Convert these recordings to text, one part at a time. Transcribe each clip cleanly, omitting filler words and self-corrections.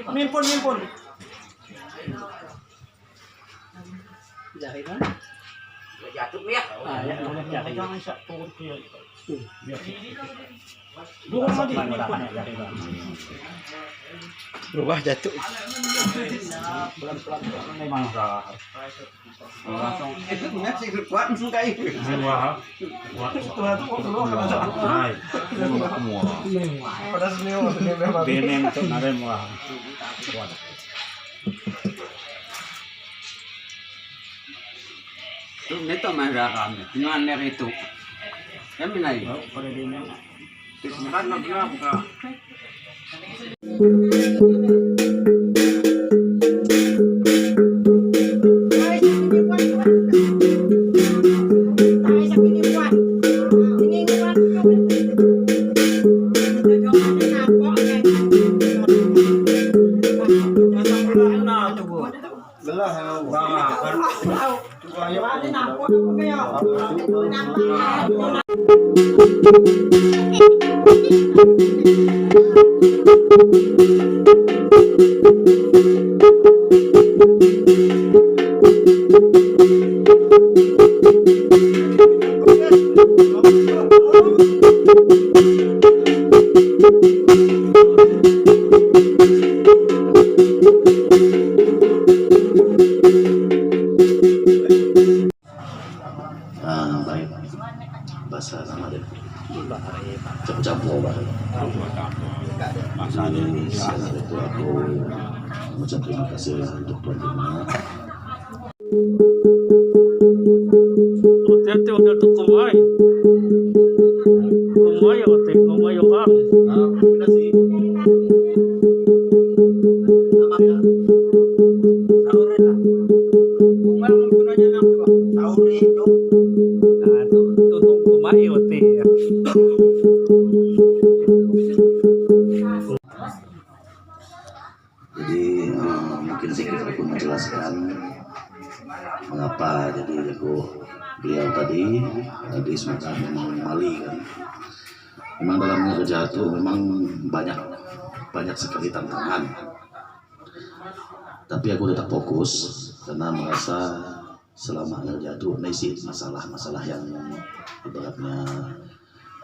Mimpun. Jatuh ya. Jangan sak turun dia. Dua lagi mimpun. Berubah jatuh. Pelan-pelan memang langsung Itu nggak sih kuat langsung kayak itu. semua. Setelah itu perlu hai. Semua. Pada sini memang benen untuk nare semua. Kuat. Itu neto marah dengan ner itu. Kami naik. Pada dia Kan buka. Baik. Bahasa nama dia. Campur bahasa. Itu aku mengucap terima kasih untuk tuan rumah. Hati-hati udah tuh kumai ya waktu kumai ya kan. Jadi mungkin sedikit aku menjelaskan mengapa jadi beliau tadi semacam Mali kan. Memang dalam kerja itu memang banyak sekali tantangan. Tapi aku tetap fokus karena merasa selama kerja itu nasi masalah yang ibaratnya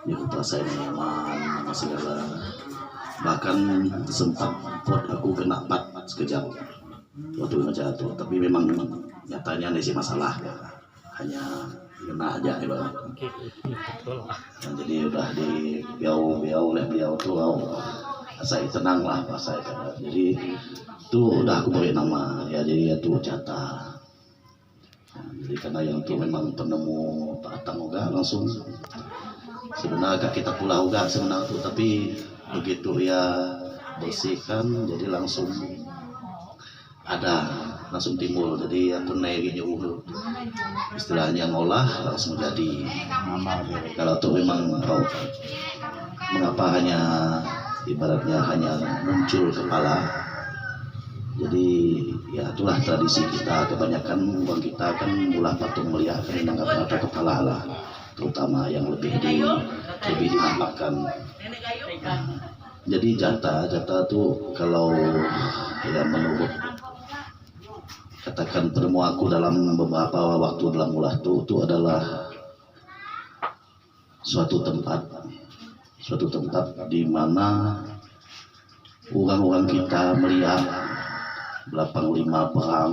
cukup rasain nyaman segala. Bahkan sempat aku kena pat sekejap waktu kerja itu, tapi memang nyatanya nasi masalah hanya kena aja ibarat. Nah, jadi udah di biau oleh beliau tuh saya tenang lah pas saya kata. Jadi itu udah aku beri nama ya, jadi itu Jata. Nah, jadi karena yang itu memang penemu Pak Atang juga langsung sebenarnya kita pula juga sebenarnya tuh, tapi begitu ya bersihkan jadi langsung timbul. Jadi aku naik dulu istilahnya ngolah langsung jadi nama. Kalau tuh memang mengapa hanya ibaratnya hanya muncul kepala. Jadi ya itulah tradisi kita, kebanyakan uang kita kan ulah patung melihat kan menangkap ada kepala lah, terutama yang lebih dinampakkan. Jadi jata tuh kalau ya menurut katakan penemu aku dalam beberapa waktu dalam ulah itu adalah suatu tempat di mana orang-orang kita melihat belapang 5 perang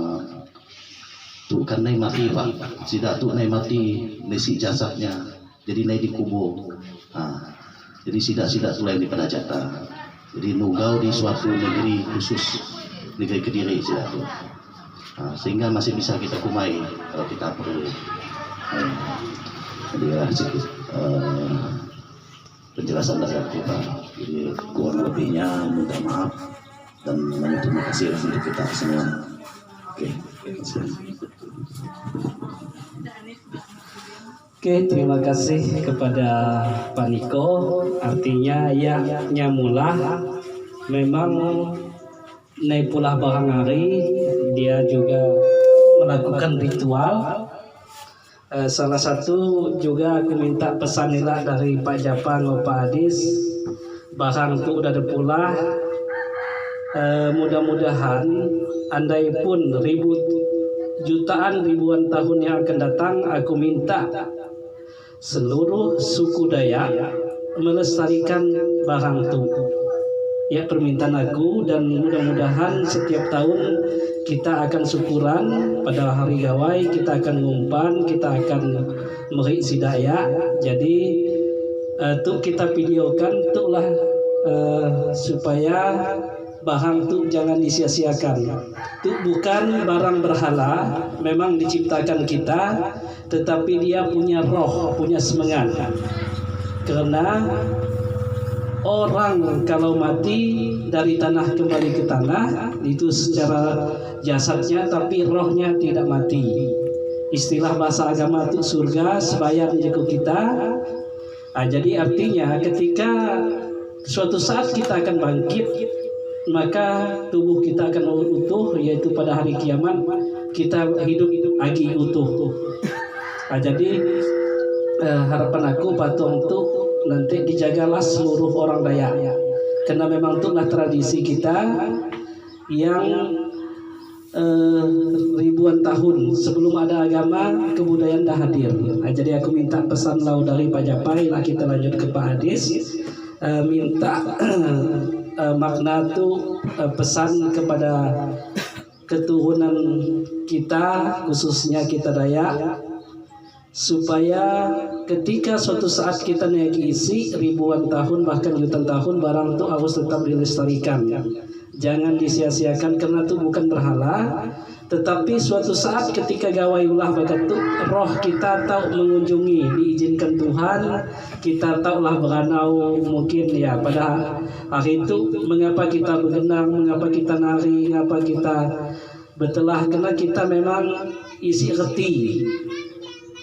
tuh kan naik mati pak, tidak tuh naik mati nasi jasadnya, jadi naik dikubur. Jadi sidak tuh lain daripada jata. Jadi nugau di suatu negeri khusus, negeri Kediri sidak tuh. Sehingga masih bisa kita kumai kalau kita perlu. Jadi sedikit penjelasan dari aku Pak. Jadi kurang lebihnya minta maaf dan terima kasih untuk kita semua. Oke, terima kasih. Oke, terima kasih kepada Pak Niko. Artinya ya nyamulah memang Naipulah Bahangari dia juga melakukan ritual Salah satu juga aku minta pesan nila dari Pak Japang atau Pak Adis, barang tu udah ada pula. Mudah-mudahan andai pun ribuan tahun yang akan datang, aku minta seluruh suku Dayak melestarikan barang tu. Ya, permintaan aku, dan mudah-mudahan setiap tahun kita akan syukuran pada hari gawai, kita akan ngumpan, kita akan merik si Dayak. Jadi tu kita videokan tulah supaya barang tu jangan disia-siakan. Itu bukan barang berhala, memang diciptakan kita, tetapi dia punya roh, punya semangat. Karena orang kalau mati dari tanah kembali ke tanah, itu secara jasadnya, tapi rohnya tidak mati. Istilah bahasa agama itu surga sebayar jeko kita. Jadi artinya ketika suatu saat kita akan bangkit, maka tubuh kita akan utuh, yaitu pada hari kiamat kita hidup lagi utuh. Jadi harapan aku patung itu nanti dijagalah seluruh orang Dayak, karena memang itulah tradisi kita yang ribuan tahun sebelum ada agama, kebudayaan dah hadir. Jadi aku minta pesan lau dari Pak Japai, lah kita lanjut ke Pak Adis, minta makna tu pesan kepada keturunan kita, khususnya kita Dayak, supaya ketika suatu saat kita naik isi ribuan tahun bahkan jutaan tahun, barang itu harus tetap dilestarikan, jangan disia-siakan, karena itu bukan berhala. Tetapi suatu saat ketika gawai ulah bagat itu, roh kita tahu mengunjungi, diizinkan Tuhan, kita tahulah beranau mungkin ya pada hari itu, mengapa kita berenang, mengapa kita nari, mengapa kita betelah, karena kita memang isi reti.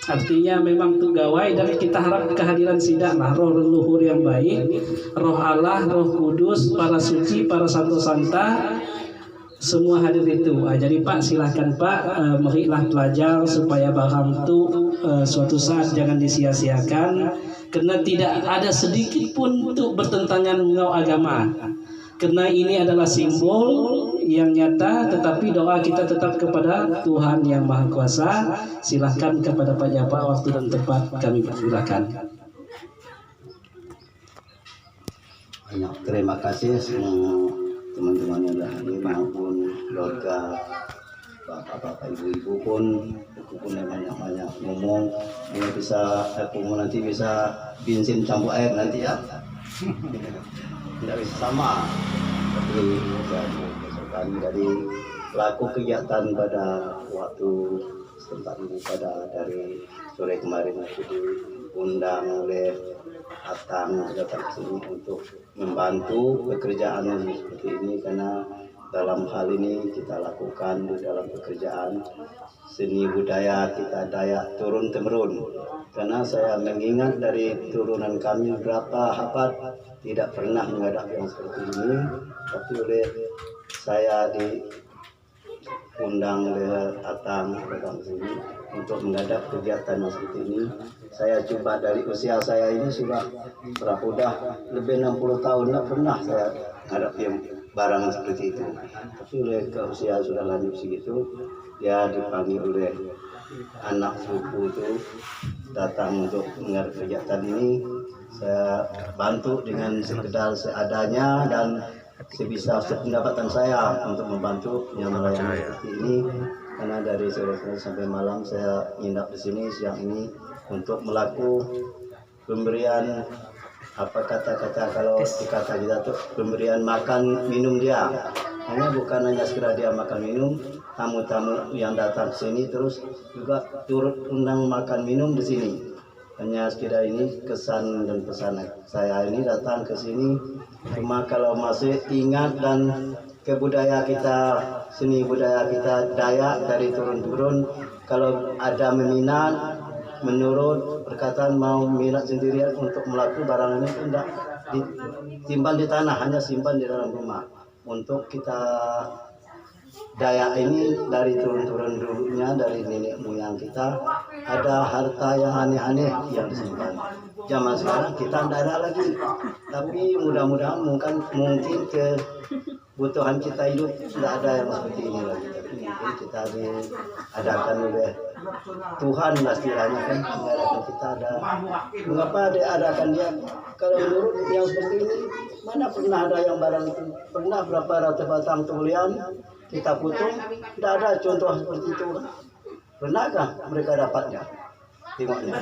Artinya memang tu gawai, dan kita harap kehadiran sidaklah roh leluhur yang baik, roh Allah, roh kudus, para suci, para santo-santa, semua hadir itu. Jadi Pak, silahkan Pak, meriklah pelajar supaya barang tu suatu saat jangan disia-siakan, karena tidak ada sedikit pun untuk bertentangan dengan agama. Karena ini adalah simbol yang nyata, tetapi doa kita tetap kepada Tuhan Yang Maha Kuasa. Silahkan kepada Pak Japa, waktu dan tempat kami persilakan. Banyak terima kasih semua teman-teman yang sudah hadir, maupun keluarga bapak-bapak, ibu-ibu pun yang banyak-banyak ngomong. Ini bisa, aku nanti bisa bensin campur air nanti ya. Tidak bisa sama, tapi besokan dari pelaku kegiatan pada waktu setempat ini, pada dari sore kemarin aku diundang oleh Atang datang ke sini untuk membantu pekerjaan seperti ini, karena dalam hal ini kita lakukan di dalam pekerjaan seni budaya kita Dayak turun temurun. Karena saya mengingat dari turunan kami berapa abad tidak pernah menghadap yang seperti ini, tapi oleh saya diundang oleh Atang datang sini untuk menghadap kegiatan yang seperti ini. Saya coba dari usia saya ini sudah lebih 60 tahun, tidak pernah saya menghadap yang barang seperti itu. Tapi oleh ke usia sudah lanjut segitu, dia dipanggil oleh anak suku itu datang untuk menghadap kegiatan ini. Saya bantu dengan sekedar seadanya dan sebisa pendapatan saya untuk membantu yang melayani seperti ini. Karena dari sore sampai malam saya nginap di sini siang ini untuk melakukan pemberian, apa kata-kata kalau dikata kita tuh, pemberian makan minum dia. Hanya bukan hanya sekedar dia makan minum, tamu-tamu yang datang ke sini terus juga turut undang makan minum di sini. Hanya sekedar ini kesan dan pesan saya ini datang ke sini cuma kalau masih ingat dan kebudayaan kita, seni budaya kita Dayak dari turun-turun, kalau ada meminat menurut perkataan mau minat sendirian untuk melakukan barang ini tidak ditimpan di tanah, hanya simpan di dalam rumah untuk kita Dayak ini dari turun-turun dulunya, dari nenek moyang kita, ada harta yang aneh-aneh yang disimpan. Zaman sekarang kita tidak ada lagi, tapi mudah-mudahan mungkin kebutuhan kita hidup tidak ada yang seperti ini lagi. Tapi mungkin kita diadakan oleh Tuhan lah istilahnya kan, mengadakan kita ada. Mengapa diadakan dia? Kalau menurut yang seperti ini, mana pernah ada yang barang itu? Pernah berapa ratus batang tulian kita potong, tidak ada contoh seperti itu kan? Pernahkah mereka dapatnya? Tengoknya,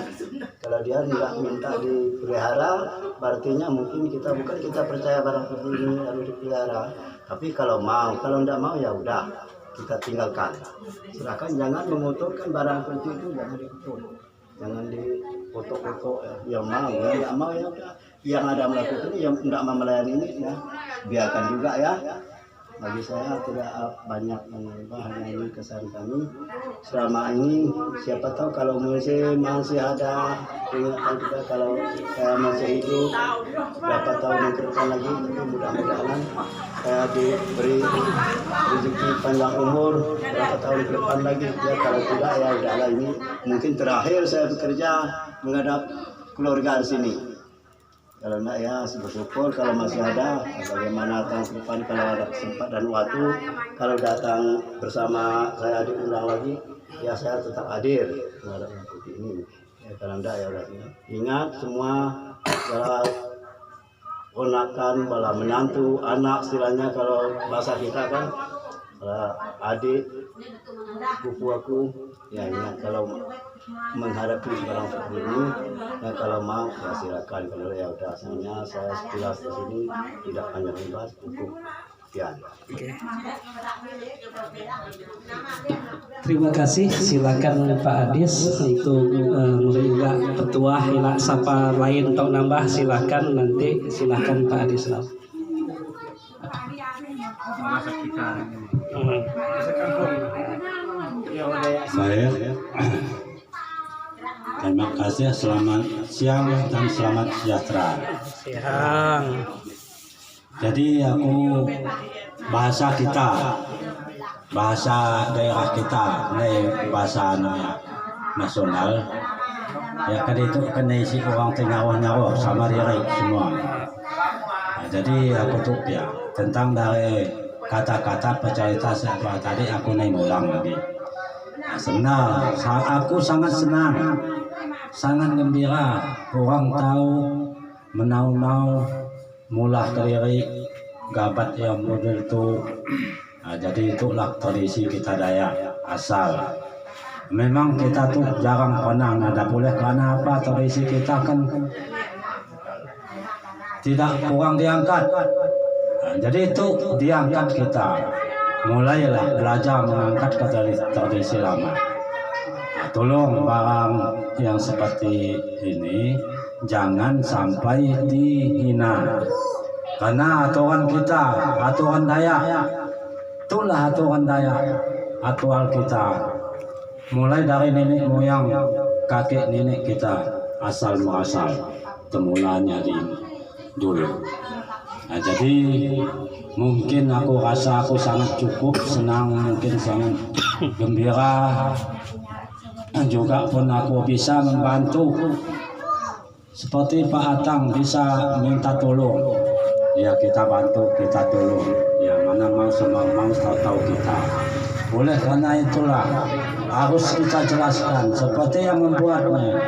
kalau dia tidak minta dipelihara, artinya mungkin kita percaya barang seperti ini harus dipelihara. Tapi kalau mau, kalau tidak mau ya udah kita tinggalkan. Silakan jangan memotorkan barang seperti itu, jangan dipotong, jangan dipoto-foto. Yang mau, yang tidak mau ya udah. Yang ada melakukan ini, yang tidak mau melayani ini ya biarkan juga ya. Bagi saya tidak banyak mengubah, hanya ini kesan kami selama ini. Siapa tahu kalau masih ada ingatan kita, kalau saya masih hidup berapa tahun yang ke depan lagi, tapi mudah-mudahan saya diberi rezeki panjang umur berapa tahun ke depan lagi ya. Kalau tidak ya udahlah, ini mungkin terakhir saya bekerja menghadap keluarga di sini. Kalau enggak ya bersyukur kalau masih ada, bagaimana datang ke depan kalau ada kesempatan waktu, kalau datang bersama saya diundang lagi ya saya tetap hadir menghadap seperti ini ya. Kalau enggak ya udah ingat semua kalau ponakan, bala menantu, anak istilahnya kalau bahasa kita kan, adik, sepupu aku ya ingat kalau menghadapi barang seperti ini ya, kalau mau ya silakan, kalau ya udah sebenarnya saya sekilas di sini tidak panjang lebar, cukup sekian. Terima kasih, silakan Pak Adis untuk memberikan petua hilak sapa lain atau nambah, silakan nanti, silakan Pak Adis. Saya terima kasih, selamat siang dan selamat sejahtera. Siang. Jadi aku bahasa kita, bahasa daerah kita, ini bahasa nasional. Ya kan itu kena isi orang nyawa sama diri semua. Nah, jadi aku tuh ya tentang dari kata-kata pecerita saya tadi aku naik ulang lagi. Nah, sebenarnya aku sangat senang, sangat gembira orang tahu menau-nau mulah diri gabat yang model itu. Nah, jadi itulah tradisi kita Dayak asal. Memang kita tuh jarang pernah ada boleh, karena apa, tradisi kita kan tidak kurang diangkat. Nah, jadi itu diangkat kita. Mulailah belajar mengangkat ke tradisi lama. Nah, tolong barang yang seperti ini jangan sampai dihina. Karena aturan kita, aturan Dayak, itulah aturan Dayak, aturan kita. Mulai dari nenek moyang, kakek nenek kita, asal muasal, temulanya di dulu. Nah, jadi mungkin aku rasa aku sangat cukup senang, mungkin sangat gembira. Juga pun aku bisa membantu seperti Pak Atang bisa minta tolong, ya kita bantu, kita tolong. Ya mana mau semua mau tahu kita. Oleh karena itulah harus kita jelaskan seperti yang membuatnya,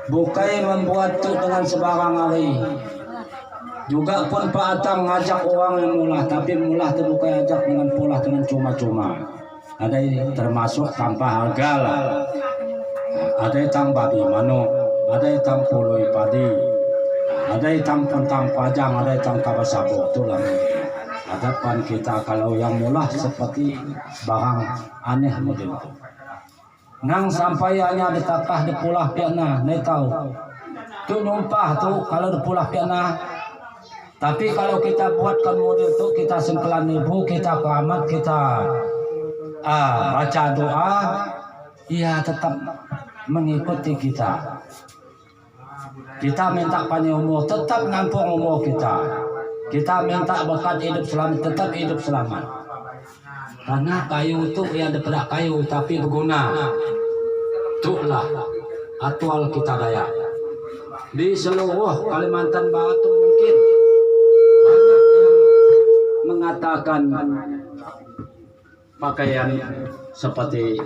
bukan membuat itu dengan sebarang hari. Juga pun Pak Atang ngajak orang yang mulah, tapi mulah itu bukan ajak dengan pola dengan cuma-cuma. Ada yang termasuk tanpa harga lah. Ada yang babi mano, ada yang pului padi, ada yang tentang pajang, ada yang kabasabo. Itulah hadapan kita kalau yang mulah seperti barang aneh model itu. Nang sampai hanya ditapah di pulah piana, nih tahu. Tu numpah tu kalau di pulah piana. Tapi kalau kita buatkan model itu, kita sengkelan ibu, kita keramat, kita baca doa, ia tetap mengikuti kita. Kita minta panjang umur, tetap ngampung umur kita. Kita minta berkat hidup selamat, tetap hidup selamat. Karena kayu itu ya daripada kayu tapi berguna. Itulah atual kita Dayak. Di seluruh Kalimantan Barat itu mungkin banyak yang mengatakan pakaian seperti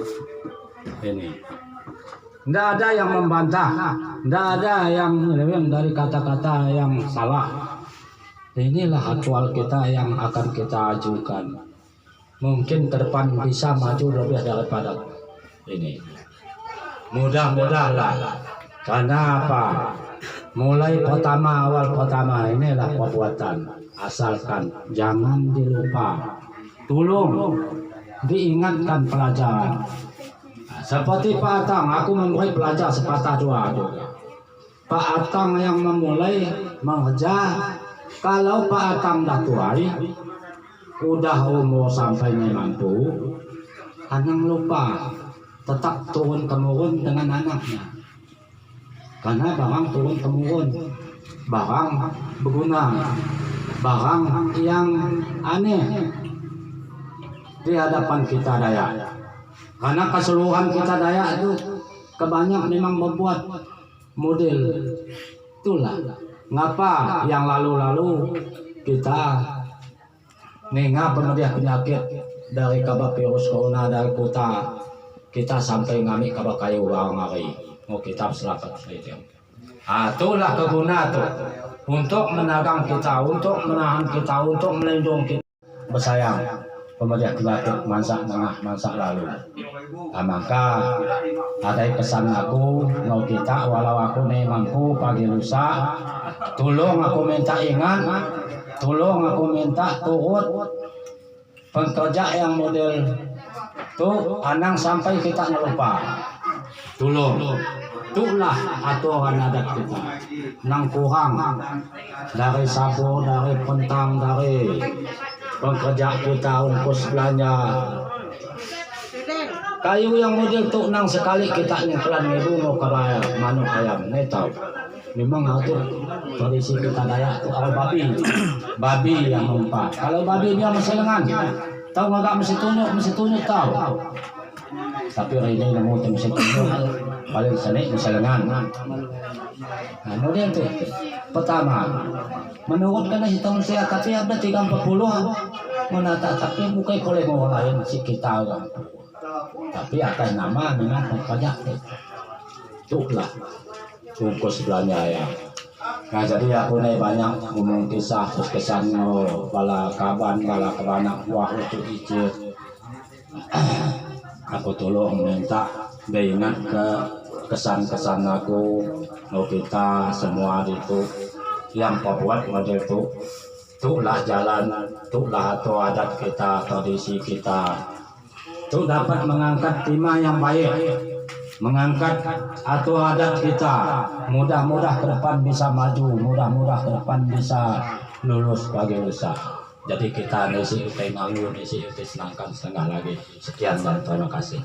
ini. Tidak ada yang membantah, tidak ada yang dari kata-kata yang salah. Inilah aktual kita yang akan kita ajukan. Mungkin ke depan bisa maju lebih daripada ini. Mudah-mudahlah. Karena apa? Mulai awal pertama inilah perbuatan. Asalkan jangan dilupa. Tolong diingatkan pelajaran. Seperti Pak Atang, aku memberi pelajar sepatah dua juga. Pak Atang yang memulai mengejar. Kalau Pak Atang dah tuai, udah umur sampai mampu, Anang lupa tetap turun temurun dengan anaknya. Karena barang turun temurun, barang berguna, barang yang aneh di hadapan kita Dayak. Karena keseluruhan kita Dayak itu kebanyak memang membuat model. Itulah ngapa yang lalu-lalu kita nengah penyakit dari kabar virus corona dari kota kita sampai ngamik kabar kayu barang hari. Mau kita selamat saja. Itulah keguna tuh untuk menagang kita, untuk menahan kita, untuk melindungi kita. Bersayang penyakit masa tengah masa lalu. Maka ada pesan aku mau kita walau aku nih mampu pagi lusa, tolong aku minta ingat, tolong aku minta turut pekerja yang model tuh anang sampai kita ngelupa. Tolong, itulah aturan adat kita. Nang kurang dari sabu, dari pentang, dari pekerja kita ungkus belanja. Kayu yang model tuh nang sekali kita nyeklan ibu mau keraya manuk ayam netau. Memang itu tradisi kita Dayak tuh kalau babi yang mempat. Kalau babi dia masih lengan, tahu nggak mesti tunjuk tahu. Tapi hari ini nemu mesti tunjuk paling seni masih lengan. Nah model tuh pertama menurut karena hitung saya tapi ada 30 menata tapi bukan oleh orang lain si kita orang. Tapi akan nama dengan banyak itulah bungkus belanja ya. Nah jadi aku nih banyak ngomong kisah terus kesan bala kaban bala kebanak wah itu icir. Aku tolong minta ingat ke kesan-kesan aku mau kita semua itu yang membuat model itu itulah jalan itulah atau adat kita tradisi kita itu dapat mengangkat tema yang baik, mengangkat atau adat kita. Mudah-mudah ke depan bisa maju, mudah-mudah ke depan bisa lulus sebagai usaha. Jadi kita nisi utai nganggur, nisi utai senangkan setengah lagi. Sekian dan terima kasih.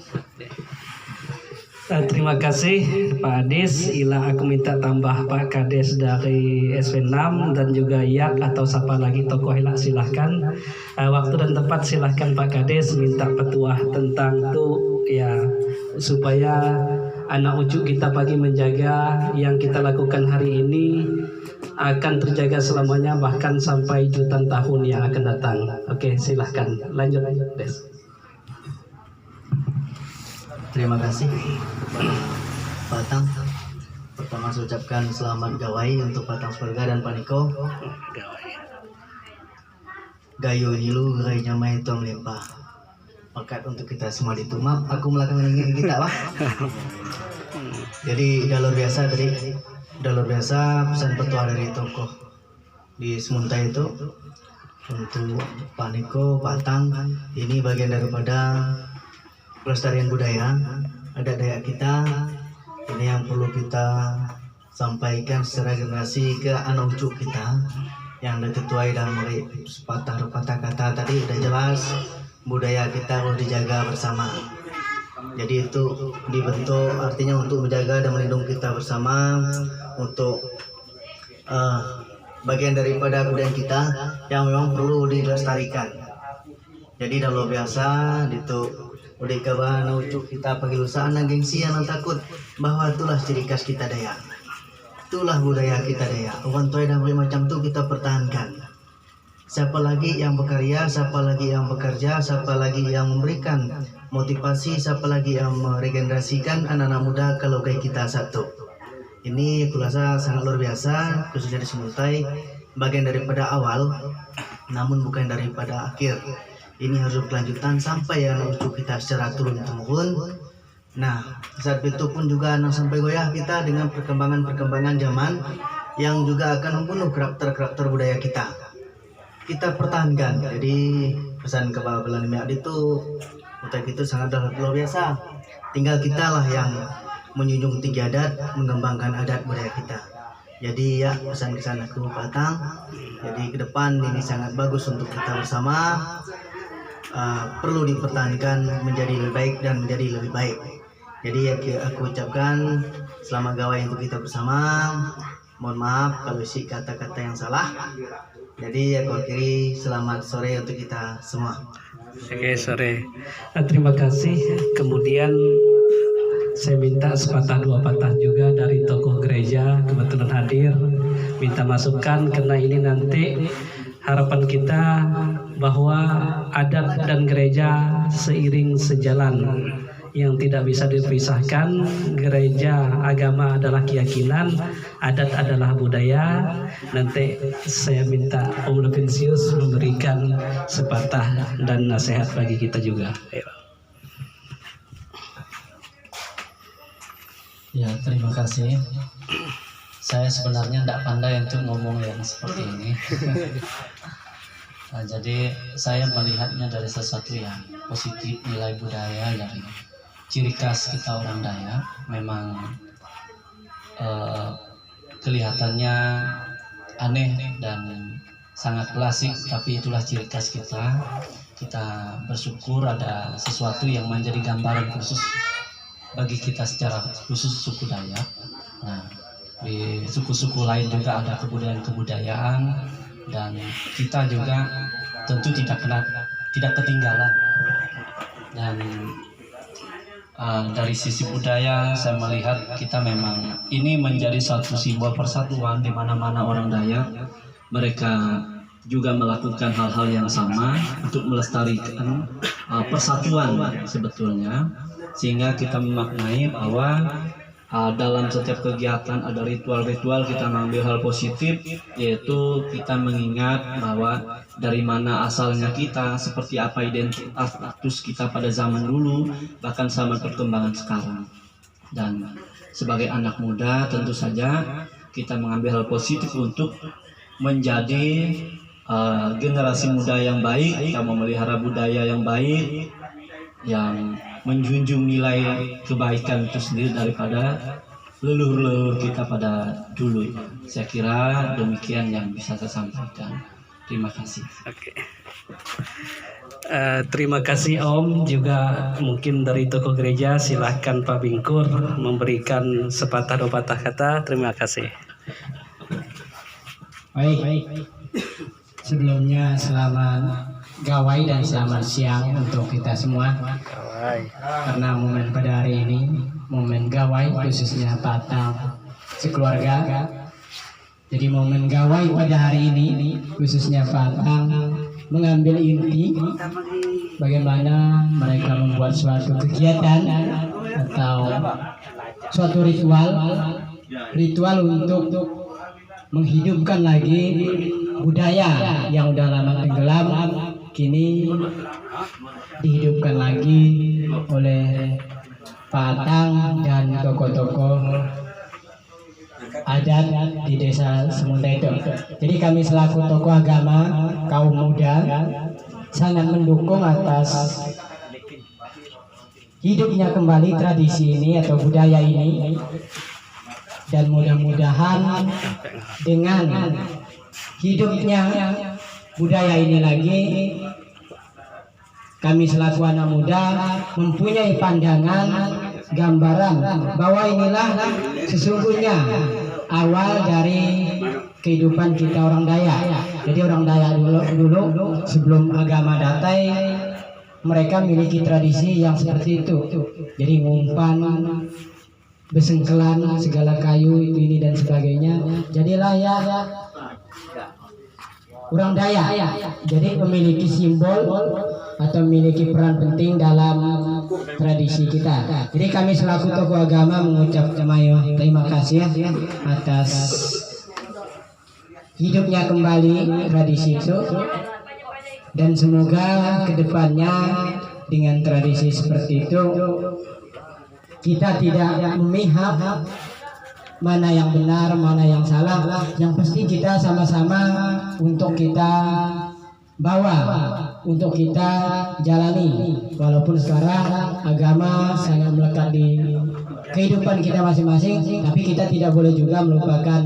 Terima kasih Pak Ades. Ila aku minta tambah Pak Kades dari SV6 dan juga Yak atau siapa lagi tokoh ila silahkan. Waktu dan tempat silahkan Pak Kades minta petuah tentang itu ya supaya anak ujuk kita pagi menjaga yang kita lakukan hari ini akan terjaga selamanya bahkan sampai jutaan tahun yang akan datang. Oke silahkan lanjut Des. Terima kasih Pak Atang. Pertama saya ucapkan selamat gawai untuk Pak Atang Surga dan Pak Niko. Gayo nilu gerai nyamai itu melimpah. Pakat untuk kita semua ditumap. Aku melakukan ini kita lah. Jadi udah luar biasa tadi. Udah luar biasa pesan petua dari tokoh di Semuntai itu untuk Pak Niko, Pak Atang. Ini bagian daripada pelestarian budaya adat Dayak kita. Ini yang perlu kita sampaikan secara generasi ke anak cucu kita yang udah tertuai dalam mulai sepatah kata tadi udah jelas budaya kita harus dijaga bersama. Jadi itu dibentuk artinya untuk menjaga dan melindungi kita bersama untuk bagian daripada budaya kita yang memang perlu dilestarikan. Jadi kalau biasa itu udah kawan ucuk kita panggil usaha gengsi yang takut bahwa itulah ciri khas kita Dayak. Itulah budaya kita Dayak. Orang tua dan macam itu kita pertahankan. Siapa lagi yang berkarya, siapa lagi yang bekerja, siapa lagi yang memberikan motivasi, siapa lagi yang meregenerasikan anak-anak muda kalau kayak kita satu. Ini aku rasa sangat luar biasa, khususnya di Semuntai, bagian daripada awal, namun bukan daripada akhir. Ini harus berkelanjutan sampai anak cucu kita secara turun-temurun. Nah, saat itu pun juga anak sampai goyah kita dengan perkembangan-perkembangan zaman yang juga akan membunuh karakter-karakter budaya kita. Kita pertahankan. Jadi pesan kepada Belanda Miak itu utak itu sangat luar biasa. Tinggal kita lah yang menjunjung tinggi adat, mengembangkan adat budaya kita. Jadi ya pesan-pesan aku Patang. Jadi ke depan ini sangat bagus untuk kita bersama. Perlu dipertahankan menjadi lebih baik dan menjadi lebih baik. Jadi ya aku ucapkan selamat gawai untuk kita bersama. Mohon maaf kalau isi kata-kata yang salah. Jadi aku akhiri selamat sore untuk kita semua. Oke, sore. Terima kasih. Kemudian saya minta sepatah dua patah juga dari tokoh gereja kebetulan hadir, minta masukan karena ini nanti harapan kita bahwa adat dan gereja seiring sejalan, yang tidak bisa dipisahkan. Gereja agama adalah keyakinan, adat adalah budaya. Nanti saya minta Om Levinsius memberikan sepatah dan nasihat bagi kita juga. Ayo. Ya, terima kasih. Saya sebenarnya tidak pandai untuk ngomong yang seperti ini. Nah, jadi saya melihatnya dari sesuatu yang positif, nilai budaya dari ciri khas kita orang Dayak. Memang kelihatannya aneh dan sangat klasik, tapi itulah ciri khas kita. Kita bersyukur ada sesuatu yang menjadi gambaran khusus bagi kita secara khusus suku Dayak. Nah, di suku-suku lain juga ada kebudayaan dan kita juga tentu tidak ketinggalan. Dan dari sisi budaya saya melihat kita memang ini menjadi satu simbol persatuan di mana-mana orang Dayak. Mereka juga melakukan hal-hal yang sama untuk melestarikan persatuan sebetulnya. Sehingga kita memaknai bahwa dalam setiap kegiatan ada ritual-ritual, kita mengambil hal positif, yaitu kita mengingat bahwa dari mana asalnya kita, seperti apa identitas status kita pada zaman dulu, bahkan sama perkembangan sekarang. Dan sebagai anak muda tentu saja kita mengambil hal positif untuk menjadi generasi muda yang baik, kita memelihara budaya yang baik, yang menjunjung nilai kebaikan itu sendiri daripada leluhur-leluhur kita pada dulu. Saya kira demikian yang bisa saya sampaikan. Terima kasih. Oke. Terima kasih Om. Juga mungkin dari tokoh gereja silahkan Pak Bingkur memberikan sepatah dua patah kata. Terima kasih. Baik. Sebelumnya selamat gawai dan selamat siang untuk kita semua. Karena momen pada hari ini momen gawai, khususnya Patang sekeluarga. Jadi momen gawai pada hari ini khususnya Patang mengambil inti bagaimana mereka membuat suatu kegiatan atau suatu ritual untuk menghidupkan lagi budaya yang udah lama tenggelam, kini dihidupkan lagi oleh Patang dan tokoh-tokoh adat di desa Semuntai itu. Jadi kami selaku tokoh agama, kaum muda sangat mendukung atas hidupnya kembali tradisi ini atau budaya ini. Dan mudah-mudahan dengan hidupnya budaya ini lagi, kami selaku anak muda mempunyai pandangan, gambaran bahwa inilah sesungguhnya awal dari kehidupan kita orang Dayak. Jadi orang Dayak dulu sebelum agama Datai mereka memiliki tradisi yang seperti itu. Jadi ngumpan, besengkelan, segala kayu itu ini dan sebagainya. Jadilah ya orang Dayak. Jadi memiliki simbol atau memiliki peran penting dalam tradisi kita. Jadi kami selaku tokoh agama mengucapkan terima kasih atas hidupnya kembali tradisi itu, dan semoga kedepannya dengan tradisi seperti itu kita tidak memihak mana yang benar, mana yang salah. Yang pasti kita sama-sama untuk kita bawa, untuk kita jalani. Walaupun sekarang agama sangat melekat di kehidupan kita masing-masing, tapi kita tidak boleh juga melupakan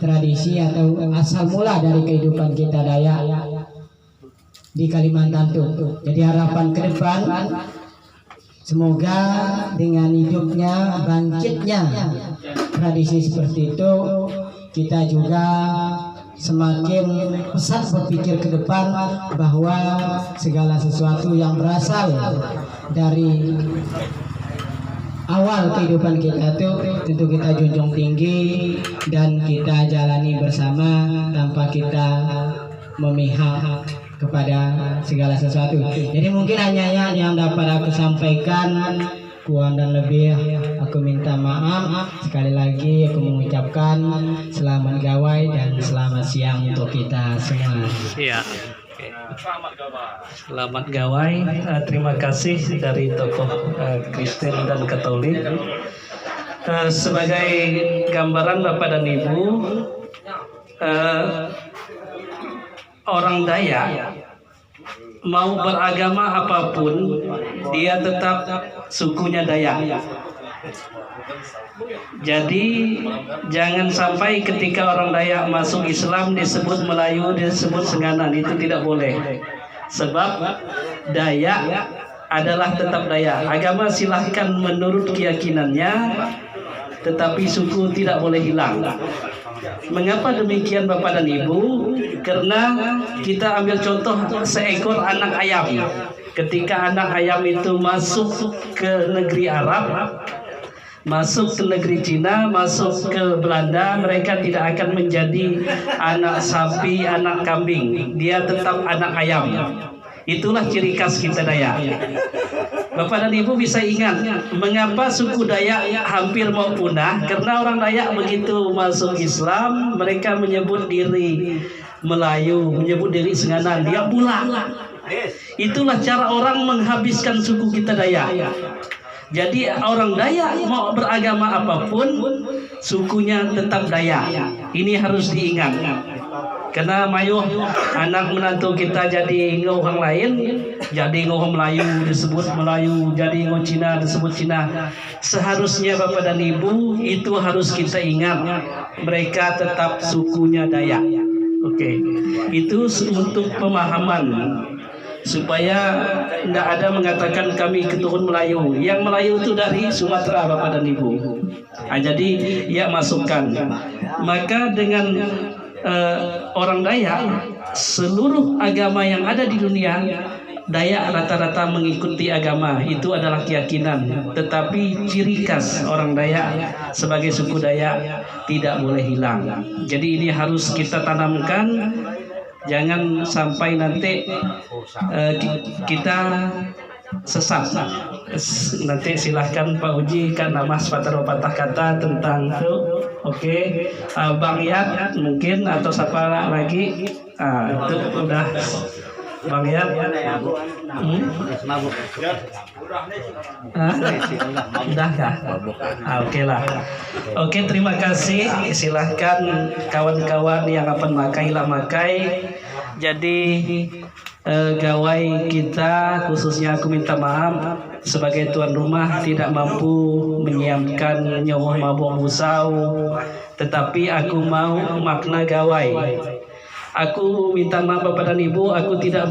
tradisi atau asal mula dari kehidupan kita Dayak di Kalimantan tuh. Jadi harapan ke depan, semoga dengan hidupnya, bangkitnya tradisi seperti itu, kita juga semakin pesat berpikir ke depan bahwa segala sesuatu yang berasal dari awal kehidupan kita itu tentu kita junjung tinggi dan kita jalani bersama tanpa kita memihak kepada segala sesuatu. Jadi mungkin hanya yang dapat aku sampaikan. Kurang dan lebih aku minta maaf. Sekali lagi aku mengucapkan selamat gawai dan selamat siang untuk kita semua. Iya. Selamat gawai. Terima kasih dari tokoh Kristen dan Katolik. Sebagai gambaran Bapak dan Ibu, orang Dayak mau beragama apapun, dia tetap sukunya Dayak. Jadi jangan sampai ketika orang Dayak masuk Islam disebut Melayu, disebut Senganan, itu tidak boleh. Sebab Dayak adalah tetap Dayak. Agama silahkan menurut keyakinannya, tetapi suku tidak boleh hilang. Mengapa demikian Bapak dan Ibu? Karena kita ambil contoh seekor anak ayam. Ketika anak ayam itu masuk ke negeri Arab, masuk ke negeri Cina, masuk ke Belanda, mereka tidak akan menjadi anak sapi, anak kambing. Dia tetap anak ayam. Itulah ciri khas kita Dayak. Bapak dan Ibu bisa ingat mengapa suku Dayak hampir mau punah? Karena orang Dayak begitu masuk Islam, mereka menyebut diri Melayu, menyebut diri Senganan, dia pulang. Itulah cara orang menghabiskan suku kita Dayak. Jadi orang Dayak mau beragama apapun, sukunya tetap Dayak. Ini harus diingat. Karena mayuh anak menantu kita jadi ngau orang lain, jadi ngau Melayu disebut Melayu, jadi ngau Cina disebut Cina. Seharusnya Bapak dan Ibu itu harus kita ingat, mereka tetap sukunya Dayak. Oke, itu untuk pemahaman supaya tidak ada mengatakan kami keturun Melayu. Yang Melayu itu dari Sumatera Bapak dan Ibu. Jadi ya masukkan. Maka dengan orang Dayak, seluruh agama yang ada di dunia, Dayak rata-rata mengikuti agama, itu adalah keyakinan. Tetapi ciri khas orang Dayak sebagai suku Dayak tidak boleh hilang. Jadi ini harus kita tanamkan. Jangan sampai nanti kita sesat. Nanti silahkan Pak Uji karena Mas patah kata tentang itu. Oke, Bang Yat mungkin atau siapa lagi? Itu udah Bang Yat. Udah kah? Oke lah. Oke, terima kasih. Silahkan kawan-kawan yang akan makai. Jadi gawai kita, khususnya aku minta maaf sebagai tuan rumah tidak mampu menyiapkan nyawa mabuk musau, tetapi aku mau makna gawai. Aku minta maaf Bapak dan Ibu, aku tidak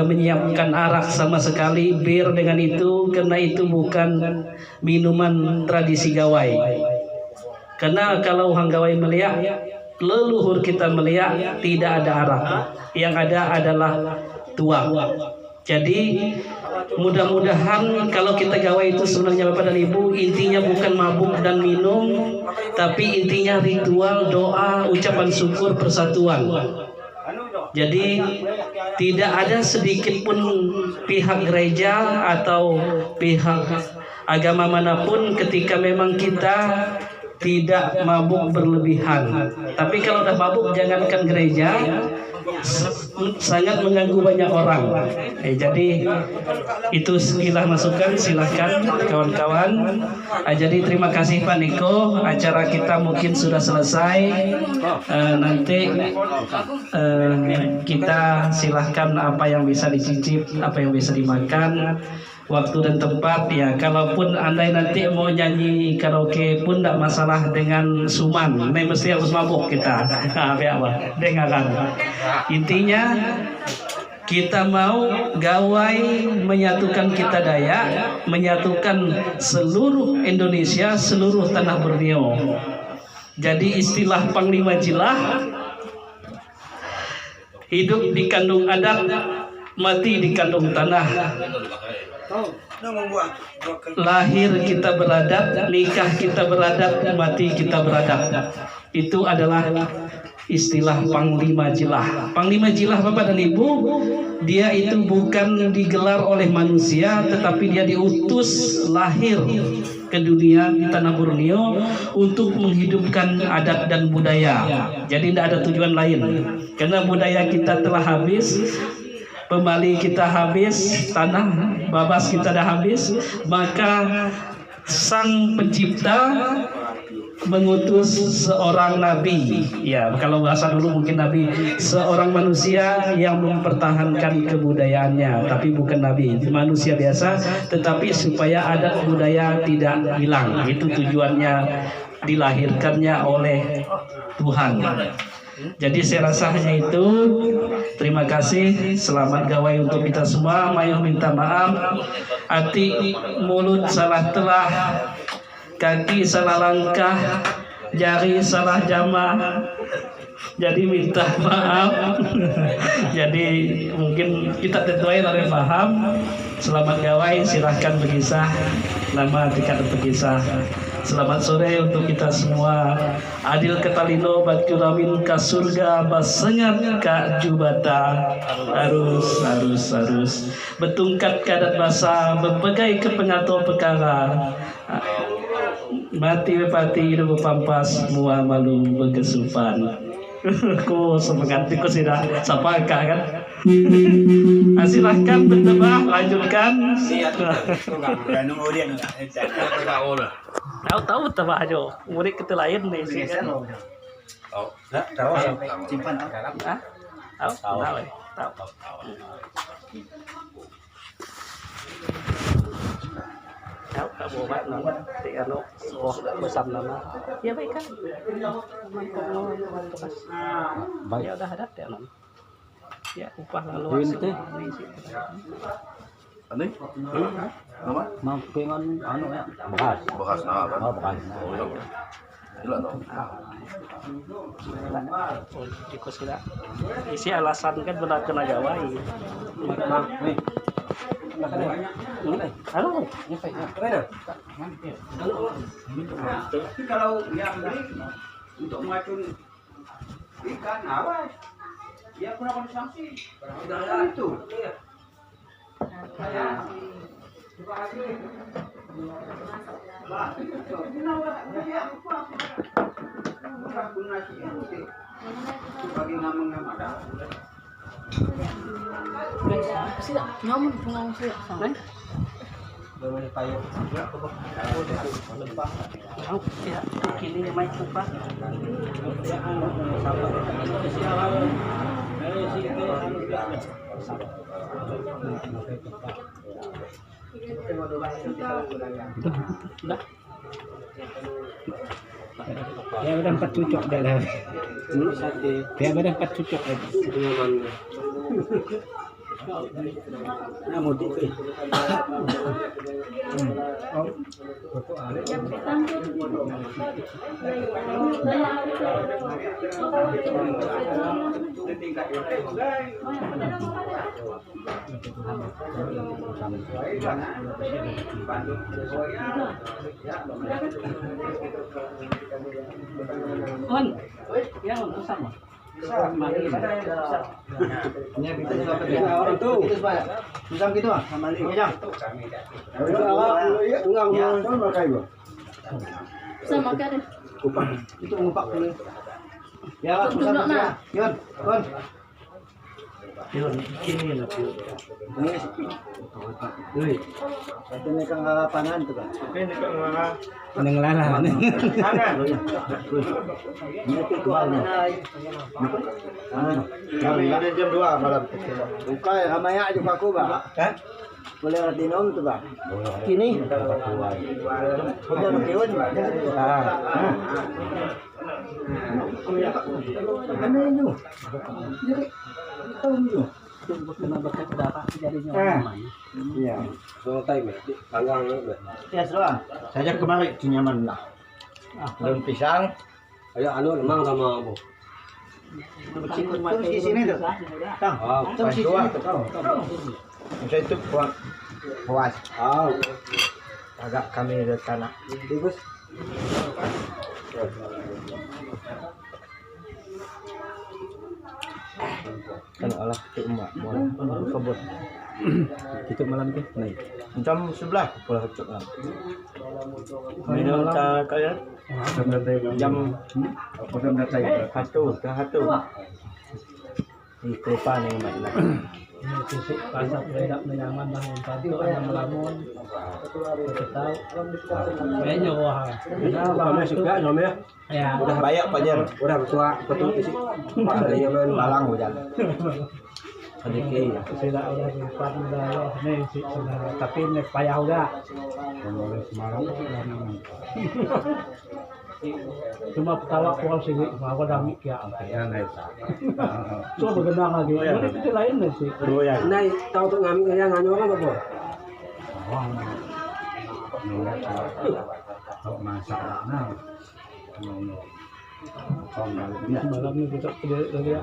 menyiapkan arak sama sekali, bir dengan itu, karena itu bukan minuman tradisi gawai. Karena kalau orang gawai melihat, leluhur kita melihat tidak ada arak, yang ada adalah tuak. Jadi mudah-mudahan kalau kita gawe itu sebenarnya Bapak dan Ibu, intinya bukan mabuk dan minum, tapi intinya ritual, doa, ucapan syukur, persatuan. Jadi tidak ada sedikit pun pihak gereja atau pihak agama manapun ketika memang kita tidak mabuk berlebihan. Tapi kalau udah mabuk, jangankan gereja, sangat mengganggu banyak orang. Jadi itu sekilas masukan, silahkan kawan-kawan. Jadi terima kasih Pak Niko, acara kita mungkin sudah selesai. Nanti kita silahkan apa yang bisa dicicip, apa yang bisa dimakan. Waktu dan tempat ya, kalaupun andai nanti mau nyanyi karaoke pun tidak masalah dengan suman, ini mesti harus mabuk kita. Nah, apa? Dengarkan. Intinya kita mau gawai menyatukan kita Dayak, menyatukan seluruh Indonesia, seluruh tanah Borneo. Jadi istilah Panglima Jilah, hidup di kandung adat, mati di kandung tanah. Lahir kita beradat, nikah kita beradat, mati kita beradat. Itu adalah istilah Panglima Jilah. Panglima Jilah Bapak dan Ibu, dia itu bukan digelar oleh manusia, tetapi dia diutus lahir ke dunia di tanah Borneo untuk menghidupkan adat dan budaya. Jadi tidak ada tujuan lain. Karena budaya kita telah habis, pembali kita habis, tanah babas kita dah habis, maka Sang Pencipta mengutus seorang nabi. Ya, kalau bahasa dulu mungkin nabi, seorang manusia yang mempertahankan kebudayaannya, tapi bukan nabi, manusia biasa, tetapi supaya adat budaya tidak hilang. Itu tujuannya, dilahirkannya oleh Tuhan. Jadi saya rasa hanya itu. Terima kasih, selamat gawai untuk kita semua. Mayuh minta maaf, hati mulut salah telah, kaki salah langkah, jari salah jamaah. Jadi minta maaf. Jadi mungkin kita tentuin oleh paham. Selamat gawai, silahkan berkisah. Nama tiket berkisah. Selamat sore untuk kita semua. Adil ketalino bakuramin ka surga basengat ka jubata. Harus betungkat kadat basa bepegai ke pengatur perkara. Mati bepati hidup pampas mua malu berkesupan. Ku semengerti ku sudah sapa kan. Silahkan bertebak, lanjutkan. Tahu tebak aja. Murid kita lain nih sih kan. Tahu. Simpan tahu. Tahu. Tahu kamu obat nama tiga no bersam nama ya baik kan baik ya udah ada ya non ya upah lalu ini aneh apa mau pengen anu ya bekas ikut sudah isi alasan kan benar kena gawai nih. Halo, tapi kalau yang untuk meracun ikan awas, ya kenapa disanksi? Udah itu. Bagi ngomong ada. Sila, nyaman pengang sila. Neng. Bermain payung. Lempang. Tahu ya, kini yang main kupa. Ya udah 4 cucuk dah lah. Ya udah 4 cucuk aja. Nah mudik ke. Oh. Sama kan? Itu ngupak dulu. Ya, Yon, Kon. Yon, ini lah. Ini. Dui. Itu nih kang lapangan tuh kan. Ini kang lapangan. Nenglalah. Ini tujuannya. Kami ada jam 2 malam. Buka ya ramai juga aku, Bang. Hah? Boleh minum tuh, Bang. Kini. Udah kiun, Bang. Mana itu? Jadi tahu itu. Iya. So time panggang itu. Ya, Soal. Saya kemarin di nyaman lah. Daun pisang. Ayo anu lemang sama Bu. Terus di sini tuh. Kang. Terus di sini tuh. Saya itu puas. Agak kami dari sana. Bagus. Kan olah itu emak mau kebun. Itu malam ke? Naik. Jam 11 pulang ke malam. Minum kalian jam satu. Di kelupaan yang mana? Sisik pasang bedak menyaman bangun pagi orang melamun. Kita kayaknya wah. Kami suka nyom ya. Ya. Udah banyak Pak Jan. Udah tua betul sih. Ada nyaman Balang hujan. Sedikit. Sudah udah sempat udah nih sih sudah tapi nih payah udah. Semalam cuma ketawa kual sih, aku dah mikir apa ya naik. Coba bergendang lagi. Ini itu lain nih sih. Naik tahu tuh ngambil yang nganyor apa Bu? Masak nah. Malam ini kita dari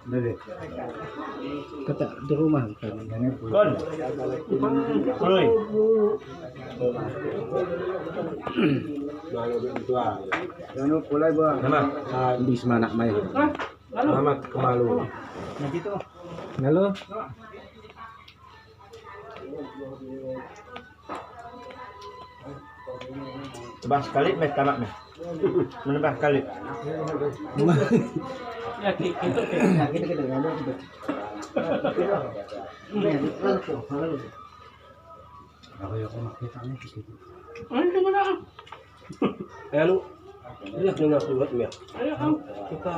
Ini kata kata di rumah kan. Kon. Oi. malu tua. Jangan pulai Bang. Nama di Semanak Mai. Selamat kemalu. Nah gitu. Halo. Coba sekali mes tamak mes. Menambah sekali. Ya gitu ada gitu. Ayo lu dengar buat ya. Ayo kita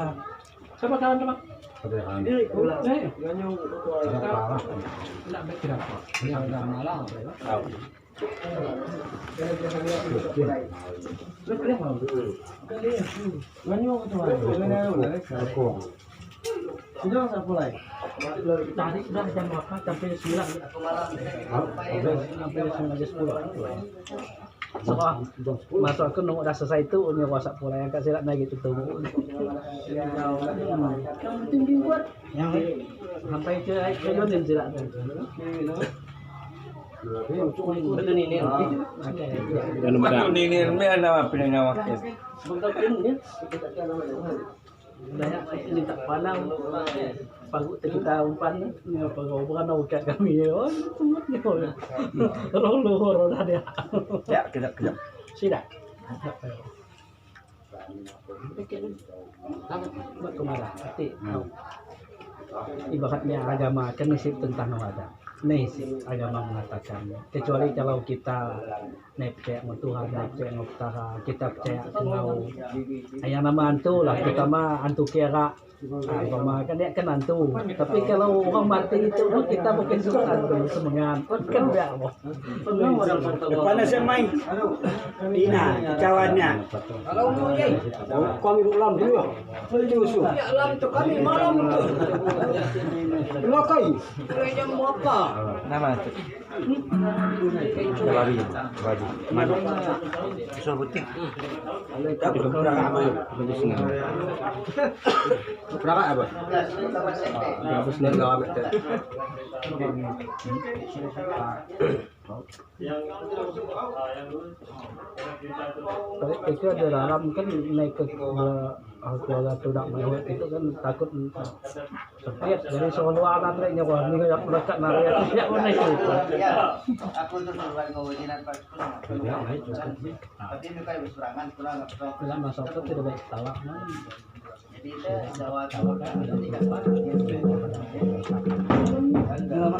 coba coba. Ini pula. Enggak mikir apa. Yang udah malam. Sudah saya mulai. Tadi sudah jam berapa? Sampai 9. Sampai 9:10. Sekolah masuk ke nunggu udah selesai itu ini wasak pula yang kasih naik gitu tuh. Kamu tinggi buat yang sampai ke Yonin silat. Betul ini. Dan nomor ini ada pinanya waktu. Sebentar ini. Banyak ini tak pandang. Pagut kita umpan ni apa bukan ukat kami oh semut ni oh rolo dia Ya kejap sudah buat kemana nanti ibaratnya agama kan nisip tentang ada nisip agama mengatakan kecuali kalau kita percaya sama Tuhan percaya sama Tuhan kita percaya sama ayah nama antu lah kita mah antu kira Agama kan dia kan antu, tapi kalau orang mati itu kita mungkin suka semangat kan dia mau. Depan saya main, Ina kawannya. kalau mau ye, kami ulam dulu, beli usul. Ya ulam itu kami malam itu. Lokai, jam berapa? Nama itu. Baju, mana? Soal butik. Tapi kurang aman, Berapa apa? Habis dari kawat itu. Itu ada dalam kan naik ke keluarga tudak mewah itu kan takut setiap jadi soal alat lainnya wah ini kayak melekat nariat tidak mana itu. Aku tuh bukan ngawajinan pas tapi ini kayak berserangan pulang Tidak masuk ke tidak baik tawa. jadi itu Jawa tahu kan tidak apa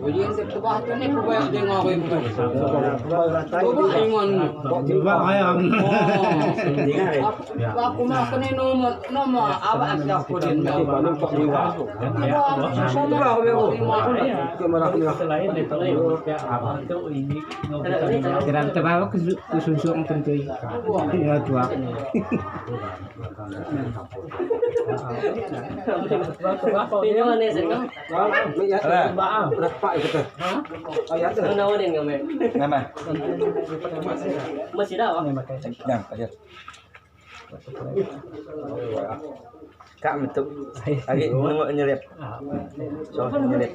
Ujian tertebah tu ni kebanyak tengok aku itu. Coba ingon. Coba ayam. Aku mah kena nomor apa aku din dah. Sama Selain itu kayak apa itu ini Kira terbawa kesusun tentu. Ya tua. Ini mana sih kan? berapa itu? Ayat tu. Nawarin kami. Nama? Masih dah apa? Yang aja. Kak bentuk lagi nunggu nyelip. So nyelip.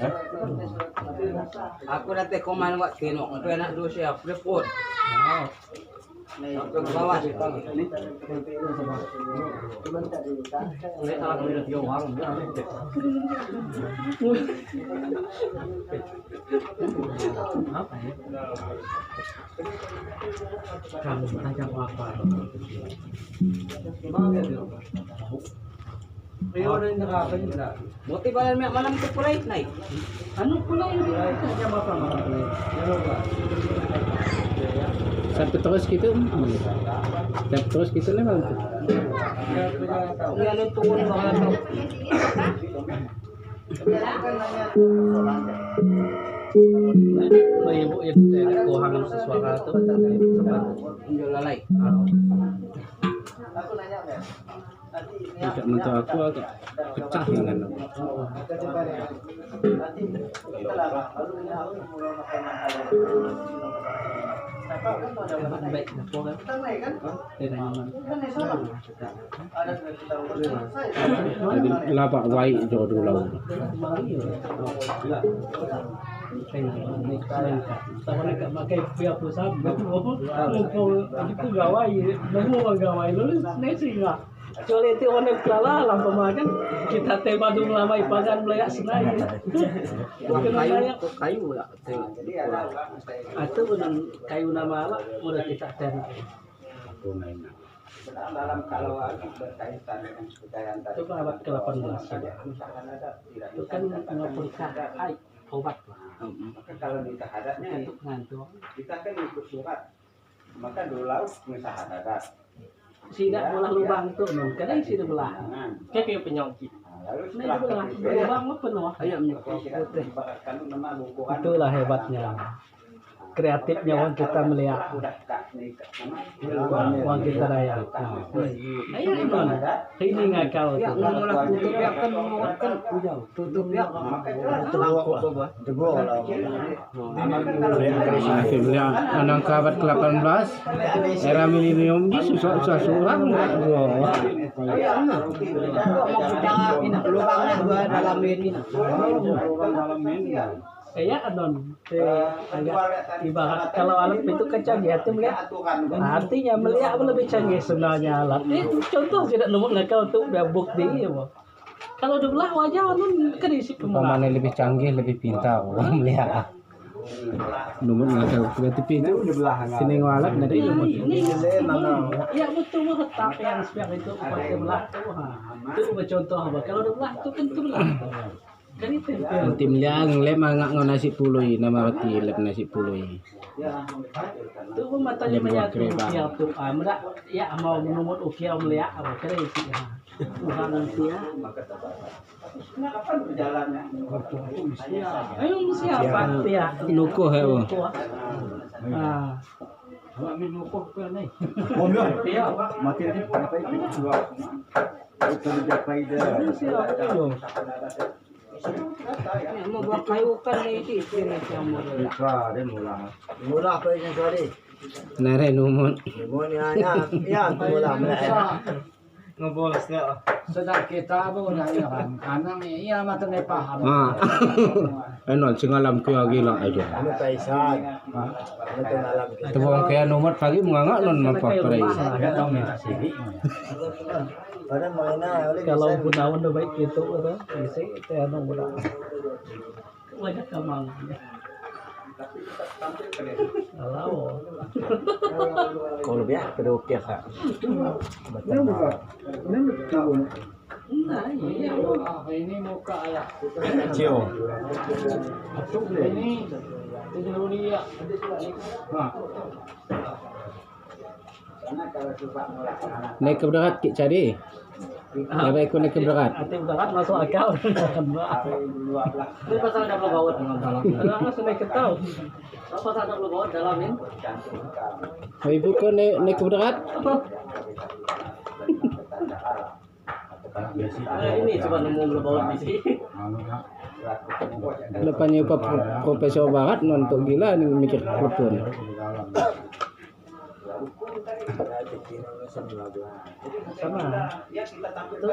Aku nanti komen buat tengok. Aku anak dua siap. Report. Ke bawah. Kamu tajam apa? Motif malam tu pulai naik. Anu pula ini tajam apa malam? Satu terus gitu. Satu terus gitu lah bang. Yang itu pun banget tu. Ibu itu kuhangan sesuara itu sempat Jual lalai. Tidak menurut aku agak pecah dengan. baik Jadi lapak baik jodoh lalu. sama nak pakai pihak pusat itu gawai mau gawai lu nasi lah kecuali itu orang kelala lah pemakan kita tebadung lama ipagan melayak senai Kayu lah. atau dengan kayu nama lah udah kita cari dalam kalau berkaitan dengan kebudayaan tadi itu abad ke-18 itu kan ngapurkan air obat lah maka kalau ditahadatnya untuk ngantuk kita kan ikut surat maka dulu laut misahadat tidak malah lubang tuh non karena isi belah kayak penyakit lalu nah belah lubang mah penuh Ayam itulah hebatnya kreatifnya orang kita melihat orang kita daya ayo ini ngakal Ya mengolah tutup ya kan menguatkan ujau tutup ya terangkuk bawah. Akhirnya anak abad ke-18 era milenium di susah-susah surang enggak bro. Lubangnya dua dalam ini. kayak anon agak ibarat kalau alat itu kan canggih hati melihat artinya melihat lebih canggih sebenarnya alat ini contoh tidak nomor nakal untuk bukti ya boh kalau udah belah wajah anon kan isi Mana lebih canggih lebih pintar orang melihat. Nomor nakal berarti itu sini alat dari nomor. ini ya betul letak yang sepiak itu pakai belah itu contoh apa kalau udah belah itu kan itu belah kan itu Tim liang lem ngak nasi pului nama roti lem nasi pului. itu matanya menyatu ukiau tuh mereka ya mau menumut ukiau melihat apa kira isi ya Tuhan ya kapan berjalannya ayo siapa ya Lukuh ya bang. ah Iya. Mati ni apa itu juga. Itu dia faedah. siapa itu Mau buat kayu kan ini yang Murah apa yang tadi? Nare numon. Demonya ya murah mereka. ngebolos nggak? Sedang kita muna yan. Kanang iya mata na paham. Ano, singalam ko gila aja. Ano kaisan? Ano alam kita? Tebong kaya nomor pagi mga non mapaparay. Pada mana oleh Kalau gunawan na baik gitu gitu. Bisa itu ano muna. Wajah kamang. Alaw. Kalau biar kedoknya kak. Nah, ini muka ala. Cio. Ini tujuh dia. Naik ke berat ki cari. Apa ikut naik ke berat? Hati berat masuk akal. Ini pasal ada bawah dengan dalam. Langsung naik ke tahu. Pasal ada bawah dalam ini. Oh, ibu kau naik ke berat? Ini cuma nemu bawah di sini. Lepannya Pak Profesor Barat nonton gila nih mikir telepon. Sama itu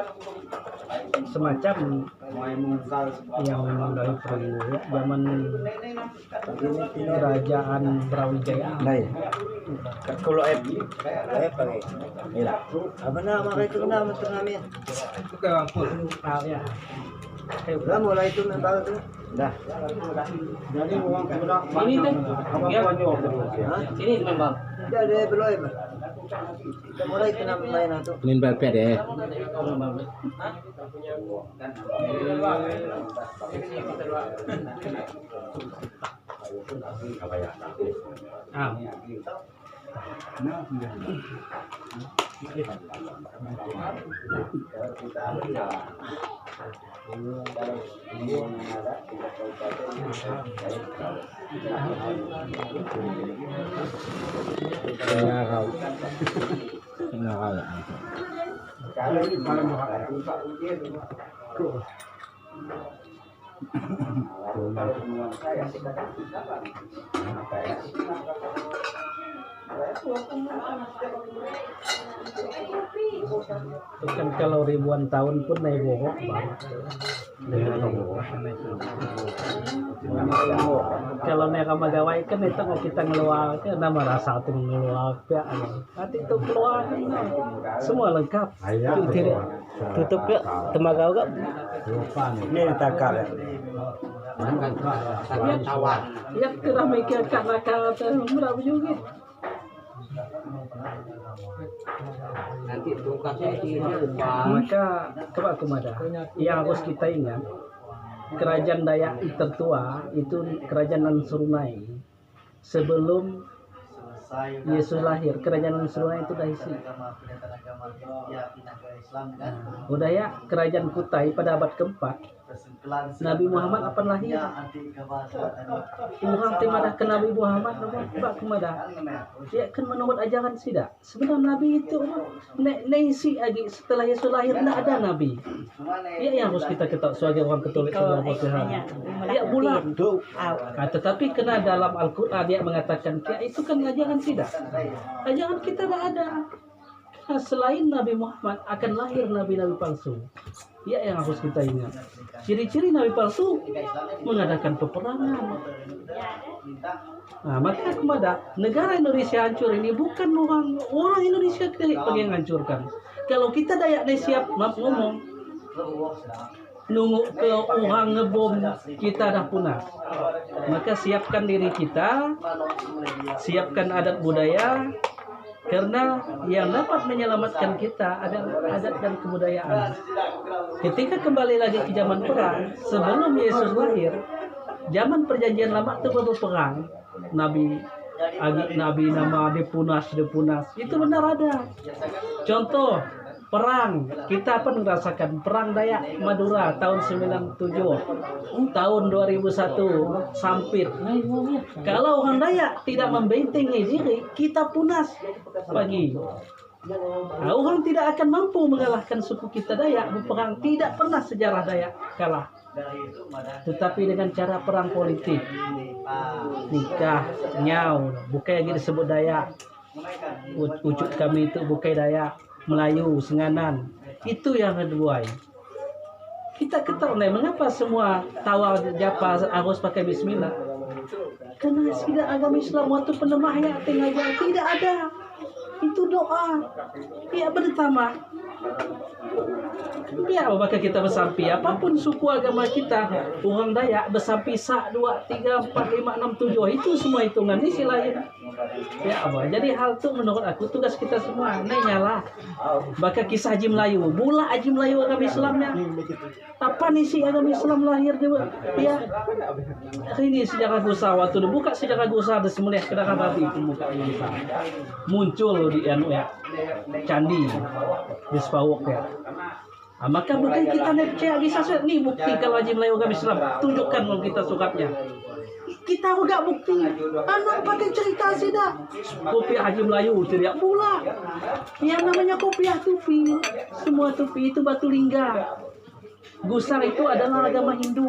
semacam yang memang dari zaman kerajaan Brawijaya. Kalau pakai. Ila. Apa nama itu nama turnamen? Ya. Udah mulai itu mental tuh. Dah. Jadi uang sudah Ini tuh. Ya. Ini memang. Udah deh belum. Kita mulai kena main itu. Nin balpet ya. Kan kalau ribuan tahun pun naik bohong banget. Kalau naik sama gawai kan itu mau kita ngeluar ke nama rasa tuh ngeluar ya. Nanti itu keluar semua lengkap. Tidak tutup ya temaga juga. Ini takar. Ya kira mikir karena berapa juga. Nanti tungkasnya ini lupa. Maka coba kumada yang harus kita ingat kerajaan Dayak tertua itu kerajaan Ansurunai sebelum Yesus lahir. Kerajaan Ansurunai itu dah isi. Udah ya kerajaan Kutai pada abad keempat Nabi Muhammad apa lahir? Orang timadah ke Nabi Muhammad coba kumada. Ya kan menurut ajaran sida. Sebenarnya Nabi itu nasi lagi setelah Yesus lahir tidak ada Nabi. Ya yang harus kita ketahui sebagai orang Katolik sebagai Tuhan. Ya bulan. Tetapi kena dalam Al-Quran dia mengatakan ya itu kan ajaran sida. Ajaran kita tidak ada. Selain Nabi Muhammad akan lahir nabi-nabi palsu. Ya yang harus kita ingat. Ciri-ciri nabi palsu mengadakan peperangan. Nah, maka kepada negara Indonesia hancur ini bukan orang Indonesia yang hancurkan. Kalau kita Dayak siap ngomong nunggu ke orang ngebom kita dah punah. Maka siapkan diri kita, siapkan adat budaya. Karena yang dapat menyelamatkan kita adalah adat dan kebudayaan. Ketika kembali lagi ke zaman perang, sebelum Yesus lahir, zaman perjanjian lama itu berperang. Nabi nama Depunas, itu benar ada. Contoh perang, kita pun merasakan perang Dayak Madura tahun 97, tahun 2001 Sampit. Kalau orang Dayak tidak membentengi diri, kita punas pagi. Nah, orang tidak akan mampu mengalahkan suku kita Dayak berperang. Tidak pernah sejarah Dayak kalah. tetapi dengan cara perang politik, nikah, nyau, bukan yang disebut Dayak. Wujud kami itu bukan Dayak, Melayu, Senganan. Itu yang kedua. Kita ketahui mengapa semua tawa japa harus pakai bismillah. Karena tidak agama Islam waktu penemahnya tengah tidak ada. Itu doa. Ya pertama. Ya, maka kita bersampi apapun suku agama kita, orang Dayak bersampi 1, 2, 3, 4, 5, 6, 7 itu semua hitungan ini lain. Ya apa? Jadi hal itu menurut aku tugas kita semua. Nyalah. Maka kisah Haji Melayu, mula Haji Melayu agama Islamnya. Apa nih si agama Islam lahir dia? Ya. Ini sejarah Gusa waktu dibuka sejarah Gusa ada semelihat kedakan babi pembuka Gusa. Muncul di anu ya. Candi di Spawok ya. Maka bukan kita percaya bisa nih bukti kalau Haji Melayu agama Islam, tunjukkan kalau kita sukatnya. Kita enggak bukti. Anak pakai cerita tidak. Kopiah Haji Melayu tidak pula. Yang namanya kopiah tupi. Semua tupi itu batu lingga. Gusar itu adalah agama Hindu.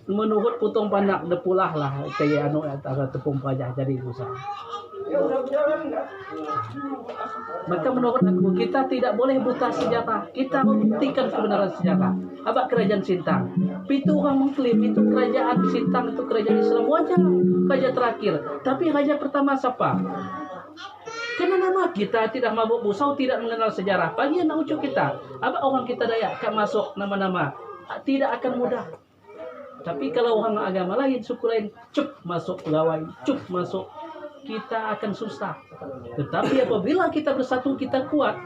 Menurut Putong Panak depulah lah kayak anu antara tepung pajah jadi gusar. Maka menurut aku kita tidak boleh buta sejarah. Kita membuktikan kebenaran sejarah. Abak kerajaan Sintang. Itu orang mengklaim itu kerajaan Sintang itu kerajaan Islam wajar. Raja terakhir. Tapi raja pertama siapa? Karena nama kita tidak mabuk busau, tidak mengenal sejarah. Bagi anak ucuk kita, abak orang kita Dayak kan masuk nama-nama tidak akan mudah. Tapi kalau orang agama lain, suku lain, cup masuk pegawai, cup masuk, kita akan susah. Tetapi apabila kita bersatu, kita kuat,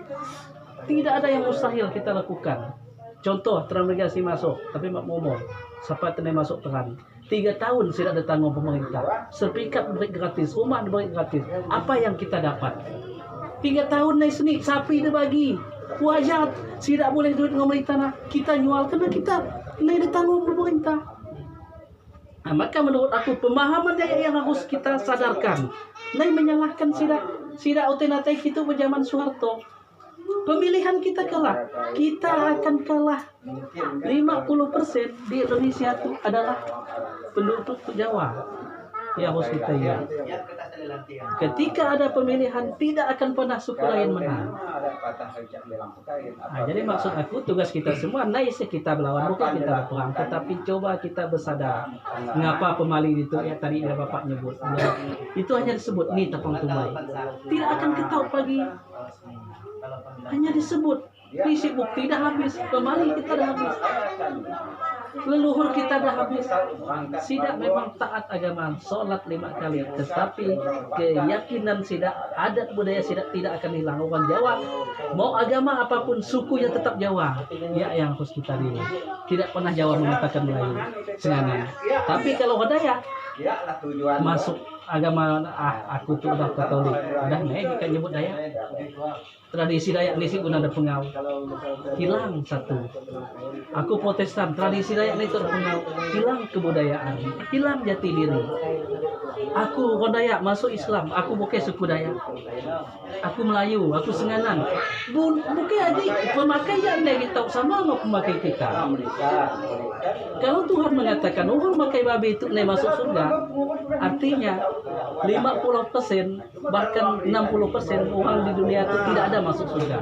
tidak ada yang mustahil kita lakukan. Contoh, transmigrasi masuk, tapi mak ngomong, siapa yang masuk peran. 3 tahun tidak ada tanggung pemerintah. Sertifikat diberi gratis, rumah diberi gratis. Apa yang kita dapat? 3 tahun naik seni, sapi dibagi. Wajar, tidak boleh duit pemerintah. Nah, kita jual karena kita naik ditanggung pemerintah. Nah, maka menurut aku pemahaman yang harus kita sadarkan. Naik menyalahkan tidak otenatai itu zaman Soeharto. Pemilihan kita kalah. Kita akan kalah 50% di Indonesia itu adalah penduduk Jawa. Ya harus kita ingat. Ketika ada pemilihan tidak akan pernah suku lain menang. Nah, jadi maksud aku tugas kita semua naik kita melawan bukan kita berperang, tetapi coba kita bersadar. Mengapa pemali itu ya tadi ya Bapak nyebut. Itu hanya disebut nih tepung tumai. Tidak akan ketahui pagi. Hanya disebut isi bukti dah habis, pemali kita dah habis, leluhur kita dah habis. Sidak memang taat agama, sholat 5 kali, tetapi keyakinan sidak, adat budaya sidak tidak akan hilang. Orang Jawa mau agama apapun sukunya tetap Jawa. Ya yang harus kita lihat. Tidak pernah Jawa mengatakan Melayu, Senganan. Tapi kalau Dayak masuk agama aku tuh udah Katolik, udah naik kan nyebut Dayak. Tradisi Dayak ini sih guna ada pengau, hilang satu. Aku Protestan, tradisi Dayak ini itu ada pengau, hilang kebudayaan, hilang jati diri. Aku orang Dayak masuk Islam, aku bukan suku Dayak. Aku Melayu, aku Senganan. Bukan aja pemakai yang kita sama pemakai kita. Kalau Tuhan mengatakan orang memakai babi itu masuk surga, artinya 50% bahkan 60% orang di dunia itu tidak ada masuk surga.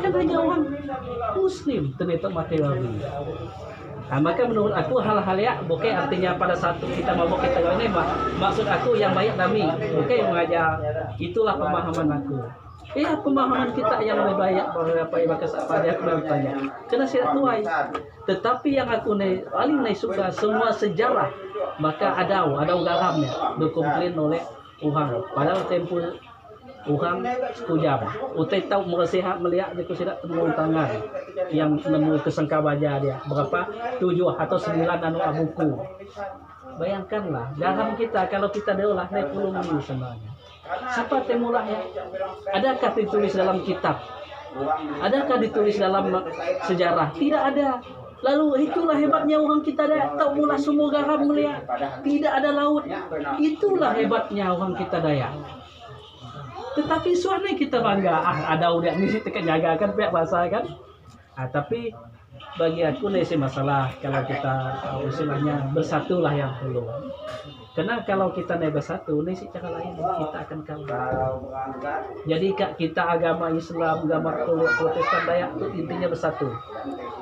Kan hanya orang Muslim ternyata pakai babi. Nah, maka menurut aku hal-hal ya bukan artinya pada saat kita mabuk kita ini maksud aku yang banyak kami bukan mengajar. Itulah pemahaman aku. Iya pemahaman kita yang lebih banyak beberapa ibadah pada aku lebih banyak. Karena saya tuai. Tetapi yang aku paling suka semua sejarah maka ada garamnya dikumpulin oleh orang. Padahal tempo orang sekujam. Utai tahu merasihat melihat dia tidak temu tangan yang nemu kesengka baja dia berapa 7 atau 9 anu abuku. Bayangkanlah garam kita kalau kita diolah naik puluh ini sebenarnya. Siapa temulah ya? Adakah ditulis dalam kitab? Adakah ditulis dalam sejarah? Tidak ada. Lalu itulah hebatnya orang kita Dayak. Tak mula semua garam melihat. Tidak ada laut. Itulah hebatnya orang kita Dayak. Tetapi suami kita bangga. Ada udah ni tekan jaga kan pihak bahasa kan. Tapi bagi aku ini sih masalah kalau kita istilahnya bersatulah yang perlu. Karena kalau kita nih bersatu, ini sih cara lain kita akan kalah. Jadi kita agama Islam, agama Protestan, Dayak itu intinya bersatu.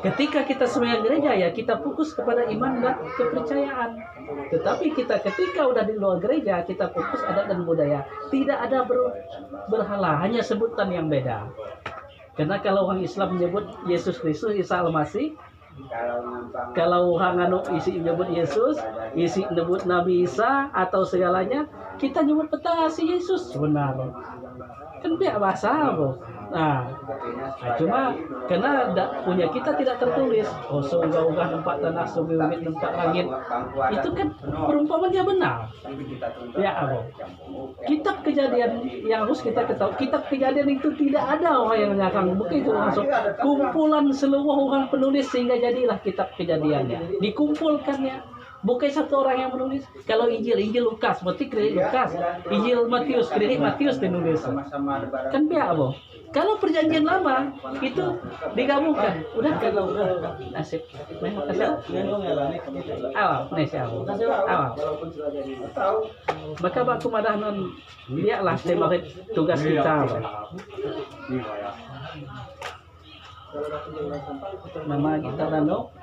Ketika kita semua gereja ya kita fokus kepada iman dan kepercayaan. Tetapi kita ketika udah di luar gereja kita fokus adat dan budaya. Tidak ada berhala, hanya sebutan yang beda. Karena kalau orang Islam menyebut Yesus Kristus, Isa Al-Masih, kalau orang anu isi nyebut Yesus, isi nyebut Nabi Isa atau segalanya, kita nyebut peta si Yesus benar. Kan biar bahasa bro. Nah, cuma karena punya kita tidak tertulis. Oh, seugah-ugah tempat tanah, sumit tempat langit. Itu kan perumpamannya benar. Ya, bro. Kitab Kejadian yang harus kita ketahui, kitab Kejadian itu tidak ada orang yang nyakang. Begitu masuk kumpulan seluruh orang penulis sehingga jadilah kitab Kejadiannya. Dikumpulkannya. Bukan satu orang yang menulis. Kalau Injil Lukas, berarti kredit Lukas. Injil Matius, kredit Matius ditulis. Kan biar apa? Kalau perjanjian lama itu digabungkan. Udah kalau nasib. Awal, awal. Maka baku madahan lihatlah tema tugas kita. Nama kita Rano.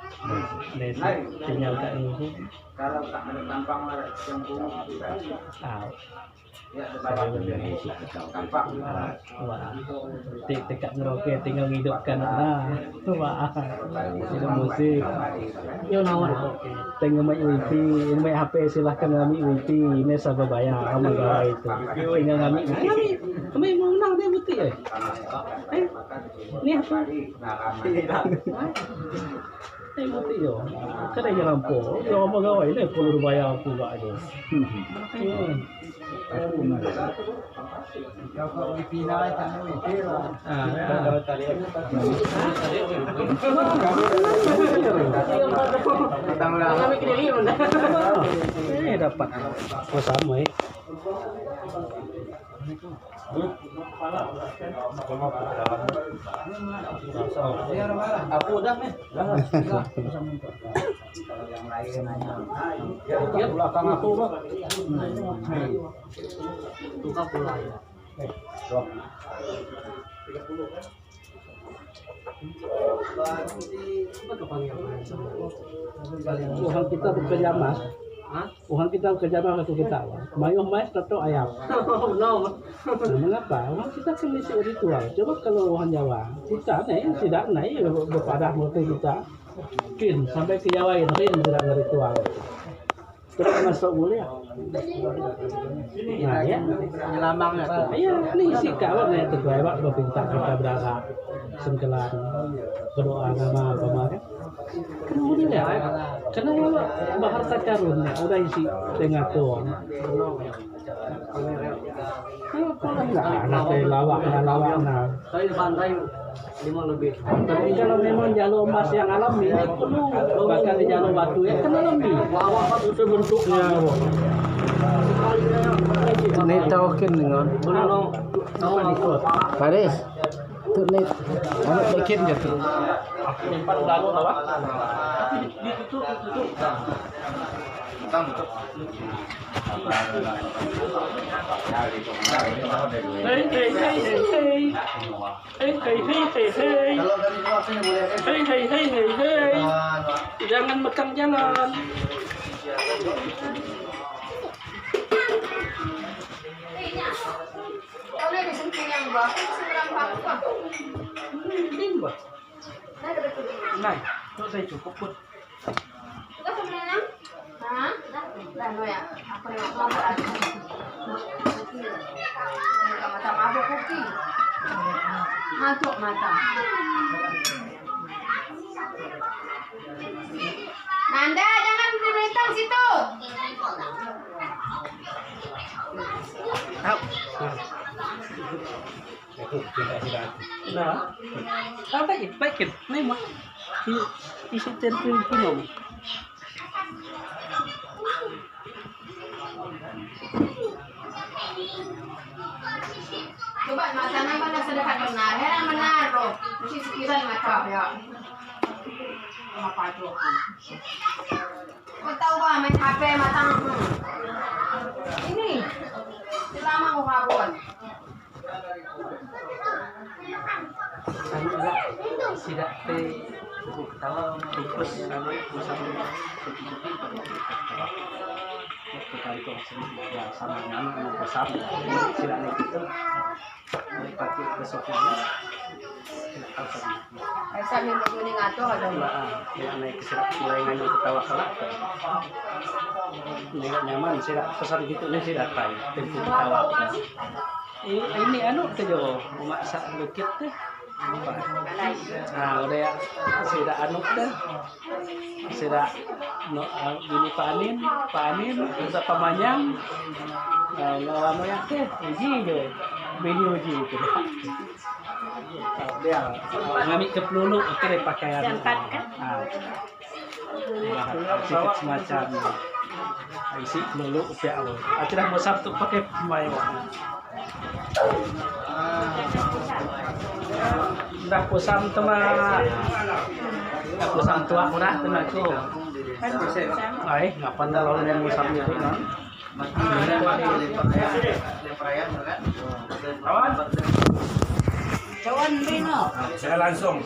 Desa tinggal ke ini. Kalau tak ada tampang yang punya. Ya, tampak. Wah, tekak ngeroke tinggal hidupkan wah, itu musik. Yo nawar. Tinggal main wifi, main HP silahkan ngambil wifi. Ini sabar bayar sama gawai itu. Tinggal ngambil. Kami mau menang dia betul ya. Ini apa? Ini betul yo. Kada yang lampu. Yo sama gawai ini perlu bayar aku gak ada. Dapat sama ya. Aku udah nih. Ya belakang aku bang. Tukang pula ya. Tuhan kita bekerja mas. Tuhan kita bekerja mas waktu kita. Mayuh mas atau ayam. Mengapa? Orang kita kan misi ritual. Coba kalau orang Jawa, kita nih tidak naik berpadah motif kita. Mungkin sampai ke Jawa ini tidak ritual. Terus masuk boleh ya? Nah ya, nyelamangnya tuh. Iya, ini isi kawan ya terbaik pak berpinta kita berharap sengkelan berdoa nama kemarin. Kemudian ya, karena bahasa karun udah isi dengan tuh. Anak lawak. Saya di pantai 5 lebih. Tapi kalau memang jalur emas yang alami ini penuh, bahkan di jalur batu ya kan alami. Lawak itu bentuknya. Ini tahukin dengan. Paris. Tuh nih, anak bikin gitu. Simpan lalu lawak. Ditutup. Hey. Jangan mekang jalan. Nah, itu saya cukup pun. Ano ya? Ako rin ako lang mata mabok kopi. Masuk mata. Nanda, jangan berintang situ. Nah, baik. Nih mah. Isi terpilih film. Coba mata nampak nasa dekat benar, heran benar bro. Mesti sekitar mata ya. mapado ako. Kung tahu ba, may HP matang. Ini. Selama ko kapon. Tidak ketawa terus kali kok ya sama nama besar tidak naik itu pakai besoknya Esa ni mo ni ngato kada ba? tidak naik mulai nganu ketawa kelak tidak nyaman tidak pesan gitu nih tidak tahu tempat ketawa ini anu tuh jo memasak lukit teh nah udah ya sudah anu dah sudah no gini panin udah pamanyang lawan yang teh uji jo menu uji itu dia ngambil ke pelulu oke deh pakaian Jangkat kan? sedikit semacam isi pelulu upiak lo akhirnya mau sabtu pakai pemain dah pusam tema pusam tua murah tenaku ai ngapan dah lawan yang pusam itu kan Cawan bino. Saya langsung.